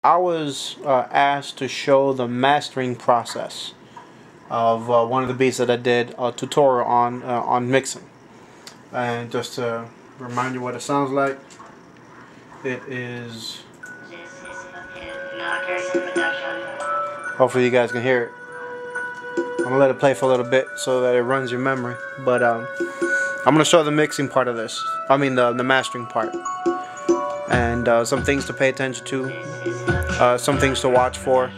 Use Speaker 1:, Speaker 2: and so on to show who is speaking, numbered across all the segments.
Speaker 1: I was asked to show the mastering process of one of the beats that I did a tutorial on mixing. And just to remind you what it sounds like, it is. Hopefully you guys can hear it. I'm gonna let it play for a little bit so that it runs your memory. But I'm gonna show the mixing part of this. I mean the mastering part, and some things to pay attention to, some things to watch for.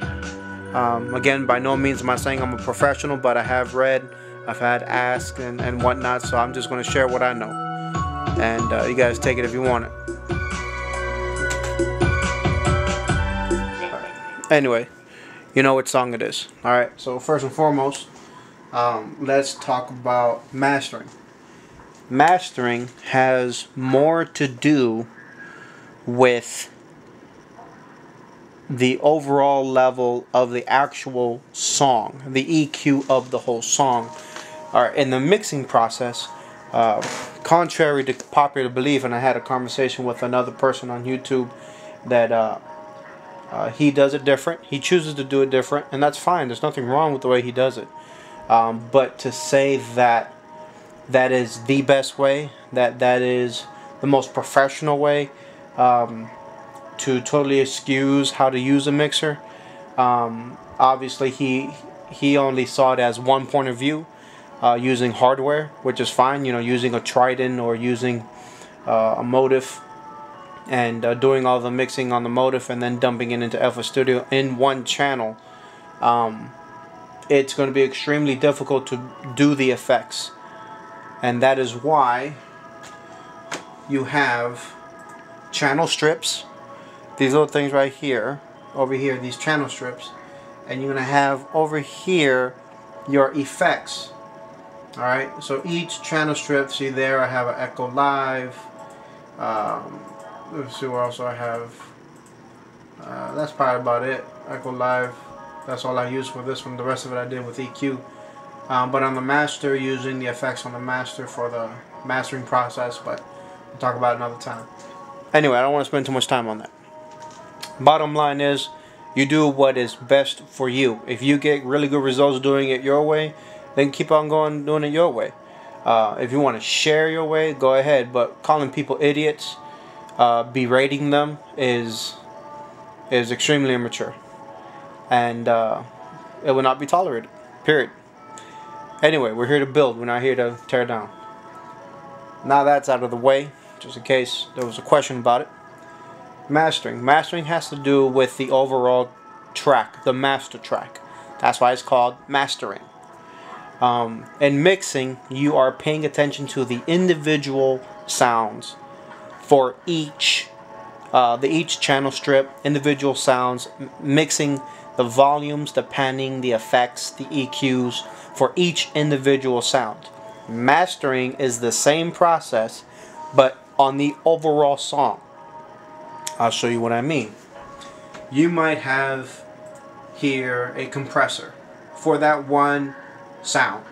Speaker 1: Again, by no means am I saying I'm a professional, but I have read, I've had asked and whatnot, so I'm just going to share what I know. And you guys take it if you want it. Anyway, you know what song it is. Alright, so first and foremost, let's talk about mastering. Mastering has more to do with the overall level of the actual song, the EQ of the whole song. In the mixing process, contrary to popular belief, and I had a conversation with another person on YouTube that he does it different. He chooses to do it different, and that's fine. There's nothing wrong with the way he does it. But to say that that is the best way, that is the most professional way, to totally excuse how to use a mixer. Obviously he only saw it as one point of view, using hardware, which is fine, you know, using a Trident or using a Motif and doing all the mixing on the Motif and then dumping it into FL Studio in one channel. It's going to be extremely difficult to do the effects, and that is why you have channel strips. These little things right here, over here, these channel strips, and you're going to have over here your effects. Alright, so each channel strip, see there I have an Echo Live. Let's see what else I have. That's probably about it. Echo Live, that's all I use for this one. The rest of it I did with EQ. But on the master, using the effects on the master for the mastering process, but we'll talk about it another time. Anyway, I don't want to spend too much time on that. Bottom line is, you do what is best for you. If you get really good results doing it your way, then keep on going doing it your way. If you want to share your way, go ahead. But calling people idiots, berating them is extremely immature, and it will not be tolerated. Period. Anyway, we're here to build. We're not here to tear down. Now that's out of the way, just in case there was a question about it. Mastering. Mastering has to do with the overall track, the master track. That's why it's called mastering. In mixing, you are paying attention to the individual sounds for each channel strip, individual sounds, mixing the volumes, the panning, the effects, the EQs for each individual sound. Mastering is the same process, but on the overall song. I'll show you what I mean. You might have here a compressor for that one sound,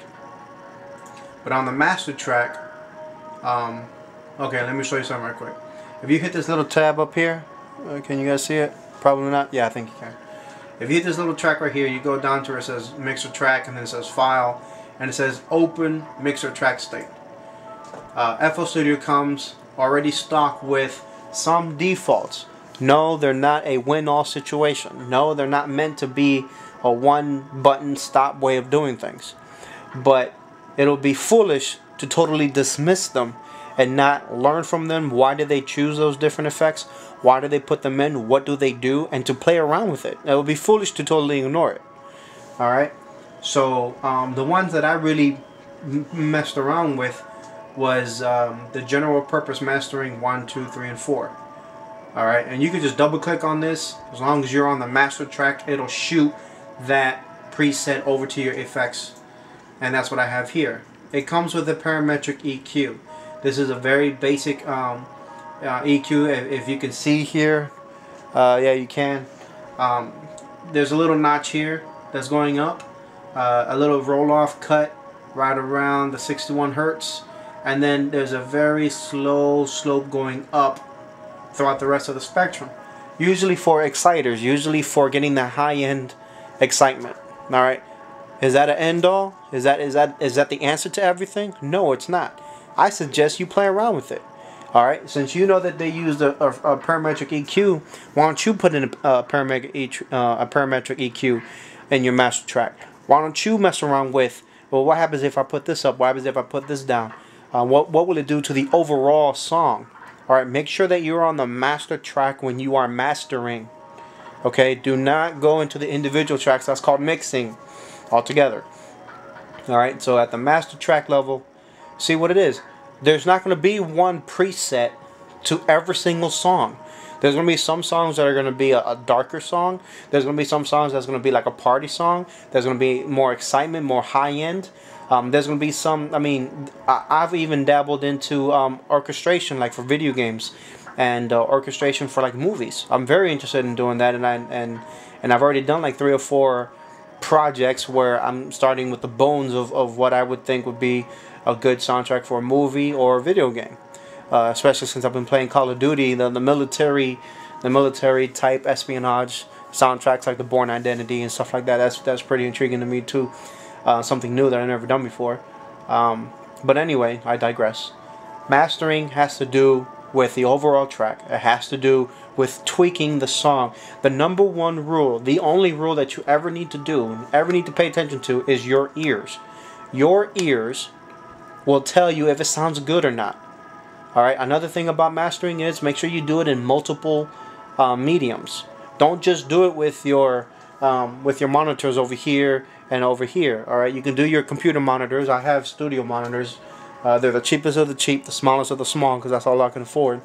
Speaker 1: but on the master track, okay, let me show you something right quick. If you hit this little tab up here, can you guys see it? Probably not. Yeah, I think you can. If you hit this little track right here, you go down to where it says mixer track, and then it says file, and it says open mixer track state. FL Studio comes already stocked with some defaults. No, they're not a win-all situation. No, they're not meant to be a one-button stop way of doing things. But it'll be foolish to totally dismiss them and not learn from them. Why did they choose those different effects? Why do they put them in? What do they do? And to play around with it. It would be foolish to totally ignore it. Alright? So, the ones that I really messed around with was the general purpose mastering 1, 2, 3, and 4. Alright, and you can just double click on this. As long as you're on the master track, it'll shoot that preset over to your effects. And that's what I have here. It comes with a parametric EQ. This is a very basic EQ. If you can see here, yeah, you can. There's a little notch here that's going up. A little roll-off cut right around the 61 Hertz. And then there's a very slow slope going up throughout the rest of the spectrum. usually for exciters, usually for getting that high-end excitement. All right, is that an end all? Is that the answer to everything? No, it's not. I suggest you play around with it. All right, since you know that they used a parametric EQ, why don't you put in a parametric EQ in your master track? Why don't you mess around with, well, what happens if I put this up? What happens if I put this down? What will it do to the overall song? All right, make sure that you're on the master track when you are mastering. Okay, do not go into the individual tracks. That's called mixing altogether. All right, so at the master track level, see what it is. There's not going to be one preset to every single song. There's going to be some songs that are going to be a darker song. There's going to be some songs that's going to be like a party song. There's going to be more excitement, more high end. There's going to be some, I mean, I've even dabbled into orchestration, like for video games, and orchestration for like movies. I'm very interested in doing that, and I've already done like 3 or 4 projects where I'm starting with the bones of what I would think would be a good soundtrack for a movie or a video game. Especially since I've been playing Call of Duty, the military type espionage soundtracks like the Bourne Identity and stuff like that. That's pretty intriguing to me too. Something new that I've never done before. But anyway, I digress. Mastering has to do with the overall track. It has to do with tweaking the song. The number one rule, the only rule that you ever need to do, ever need to pay attention to, is your ears. Your ears will tell you if it sounds good or not. Alright, another thing about mastering is make sure you do it in multiple mediums. Don't just do it with your monitors over here and over here. Alright, you can do your computer monitors. I have studio monitors. They're the cheapest of the cheap, the smallest of the small, because that's all I can afford.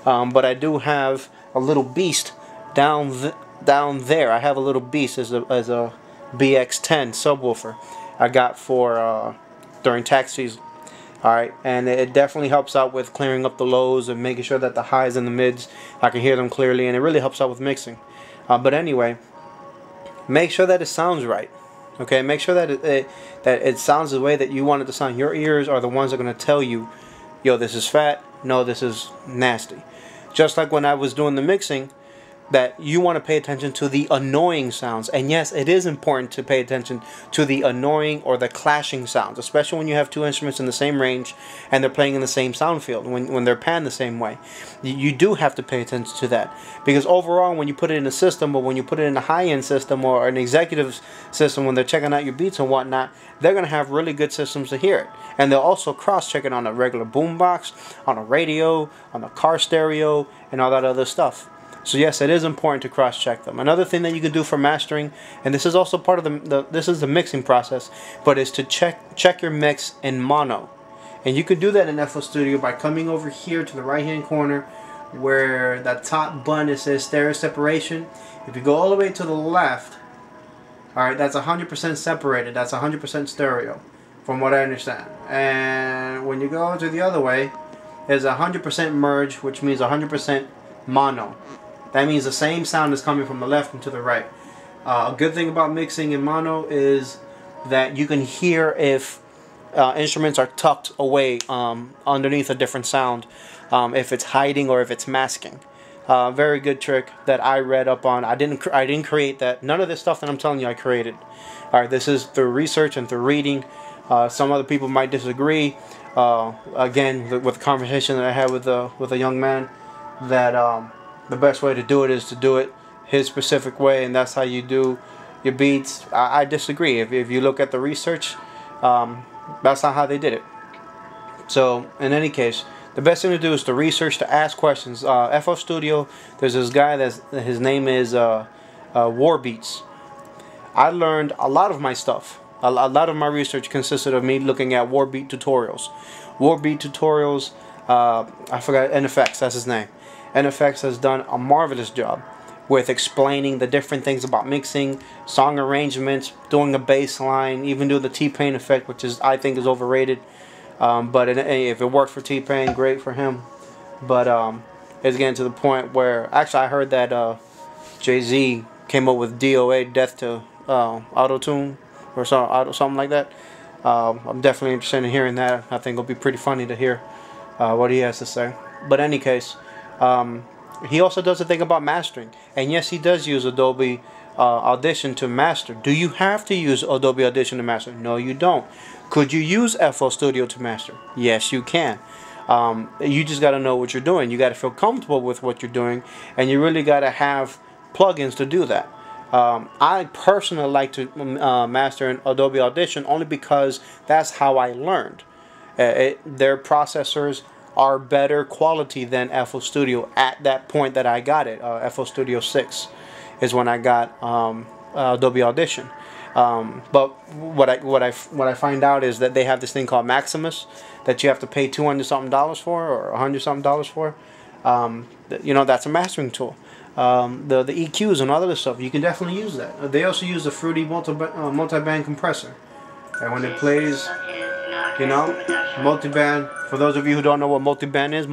Speaker 1: But I do have a little beast down there. I have a little beast as a BX10 subwoofer I got for during tax season. Alright, and it definitely helps out with clearing up the lows and making sure that the highs and the mids, I can hear them clearly, and it really helps out with mixing. But anyway, make sure that it sounds right. Okay, make sure that it sounds the way that you want it to sound. Your ears are the ones that are going to tell you, yo, this is fat, no, this is nasty. Just like when I was doing the mixing, that you want to pay attention to the annoying sounds. And yes, it is important to pay attention to the annoying or the clashing sounds, especially when you have 2 instruments in the same range and they're playing in the same sound field, when they're panned the same way. You do have to pay attention to that, because overall, when you put it in a system, or when you put it in a high-end system or an executive system, when they're checking out your beats and whatnot, they're going to have really good systems to hear it. And they'll also cross-check it on a regular boombox, on a radio, on a car stereo, and all that other stuff. So yes, it is important to cross-check them. Another thing that you can do for mastering, and this is also part of the mixing process, but is to check your mix in mono. And you can do that in FL Studio by coming over here to the right-hand corner where that top button, it says stereo separation. If you go all the way to the left, alright, that's 100% separated. That's 100% stereo, from what I understand. And when you go to the other way, there's 100% merge, which means 100% mono. That means the same sound is coming from the left and to the right. A good thing about mixing in mono is that you can hear if instruments are tucked away underneath a different sound, if it's hiding or if it's masking. Very good trick that I read up on. I didn't create that. None of this stuff that I'm telling you I created. All right, this is through research and through reading. Some other people might disagree. Again, with the conversation that I had with a young man, that the best way to do it is to do it his specific way, and that's how you do your beats. I disagree. If you look at the research, that's not how they did it. So in any case, the best thing to do is to research, to ask questions. FL Studio, there's this guy his name is Warbeats. I learned a lot of my stuff. A lot of my research consisted of me looking at Warbeat tutorials. Warbeat tutorials, I forgot, NFX, that's his name. NFX has done a marvelous job with explaining the different things about mixing, song arrangements, doing a bass line, even do the T-Pain effect, which I think is overrated. But if it worked for T-Pain, great for him. But it's getting to the point where, actually I heard that Jay-Z came up with DOA, Death to Auto-Tune, or something like that. I'm definitely interested in hearing that. I think it'll be pretty funny to hear what he has to say. But in any case, he also does a thing about mastering. And yes, he does use Adobe Audition to master. Do you have to use Adobe Audition to master? No, you don't. Could you use FL Studio to master? Yes, you can. You just got to know what you're doing. You got to feel comfortable with what you're doing, and you really got to have plugins to do that. I personally like to master in Adobe Audition only because that's how I learned. Their processors are better quality than FL Studio at that point that I got it. FL Studio 6 is when I got Adobe Audition. But what I find out is that they have this thing called Maximus that you have to pay $200 something for, or $100 something for. You know, that's a mastering tool. The EQs and all other stuff, you can definitely use that. They also use the Fruity multi-band compressor, and when it plays, you know, multi-band. For those of you who don't know what multi-band is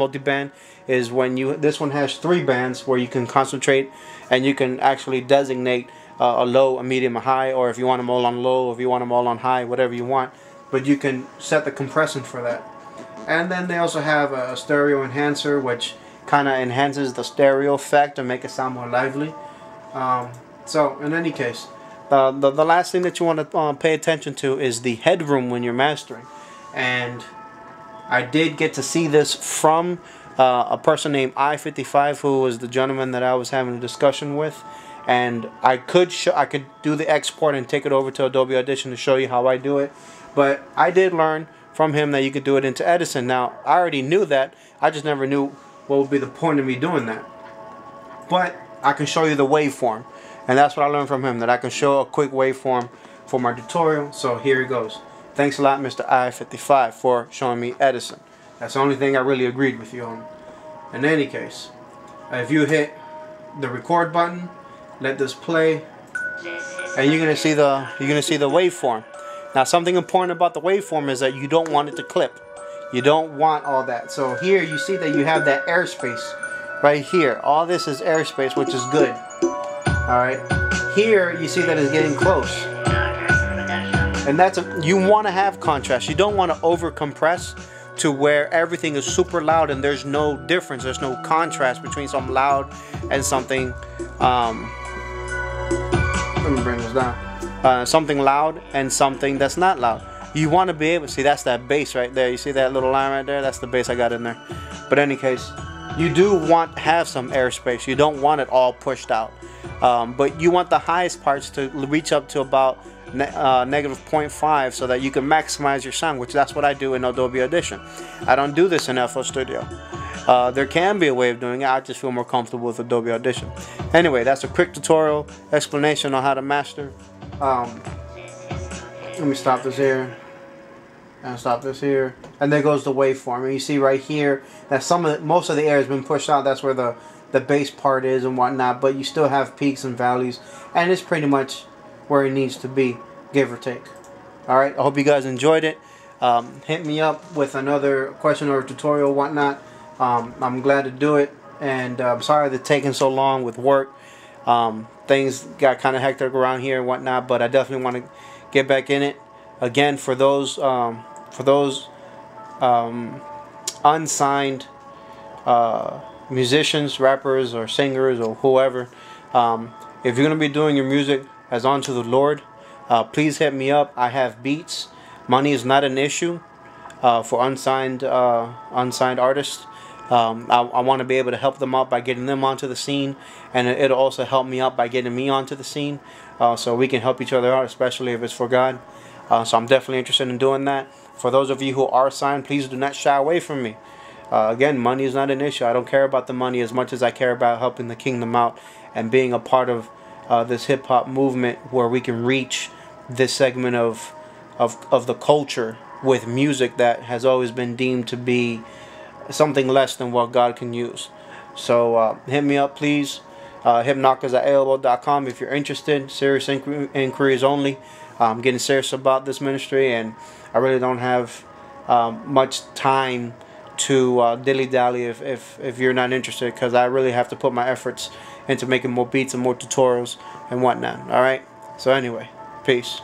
Speaker 1: when this one has 3 bands where you can concentrate, and you can actually designate a low, a medium, a high, or if you want them all on low, if you want them all on high, whatever you want. But you can set the compression for that. And then they also have a stereo enhancer, which kind of enhances the stereo effect and make it sound more lively. So in any case, the last thing that you want to pay attention to is the headroom when you're mastering. And I did get to see this from a person named I-55, who was the gentleman that I was having a discussion with. And I could do the export and take it over to Adobe Audition to show you how I do it. But I did learn from him that you could do it into Edison. Now, I already knew that. I just never knew what would be the point of me doing that. But I can show you the waveform. And that's what I learned from him, that I can show a quick waveform for my tutorial. So here it goes. Thanks a lot, Mr. I-55, for showing me Edison. That's the only thing I really agreed with you on. In any case, if you hit the record button, let this play, and you're gonna see the waveform. Now, something important about the waveform is that you don't want it to clip. You don't want all that. So here you see that you have that airspace right here. All this is airspace, which is good. Alright. Here you see that it's getting close. And you want to have contrast. You don't want to over compress to where everything is super loud and there's no difference. There's no contrast between something loud and something let me bring this down. Something loud and something that's not loud. You want to be able to see, that's that bass right there. You see that little line right there? That's the bass I got in there. But in any case, you do want to have some airspace. You don't want it all pushed out. But you want the highest parts to reach up to about negative 0.5 so that you can maximize your sound, which that's what I do in Adobe Audition. I don't do this in FL Studio. There can be a way of doing it. I just feel more comfortable with Adobe Audition. Anyway, that's a quick tutorial explanation on how to master. Let me stop this here and stop this here, and there goes the waveform. And you see right here that most of the air has been pushed out. That's where the bass part is and whatnot, but you still have peaks and valleys, and it's pretty much where it needs to be, give or take. Alright, I hope you guys enjoyed it. Hit me up with another question or tutorial or whatnot. I'm glad to do it, and I'm sorry that it's taking so long with work. Things got kind of hectic around here and whatnot, but I definitely want to get back in it. Again, for those unsigned musicians, rappers, or singers, or whoever, if you're going to be doing your music as unto the Lord, please hit me up. I have beats. Money is not an issue for unsigned artists. I want to be able to help them out by getting them onto the scene, and it'll also help me out by getting me onto the scene, so we can help each other out, especially if it's for God. So I'm definitely interested in doing that. For those of you who are signed, please do not shy away from me. Again, money is not an issue. I don't care about the money as much as I care about helping the kingdom out and being a part of this hip-hop movement where we can reach this segment of the culture with music that has always been deemed to be something less than what God can use. So hit me up, please. hipknockers@aol.com if you're interested. Serious inquiries only. I'm getting serious about this ministry, and I really don't have much time to dilly-dally if you're not interested, because I really have to put my efforts into making more beats and more tutorials and whatnot. Alright? So anyway, peace.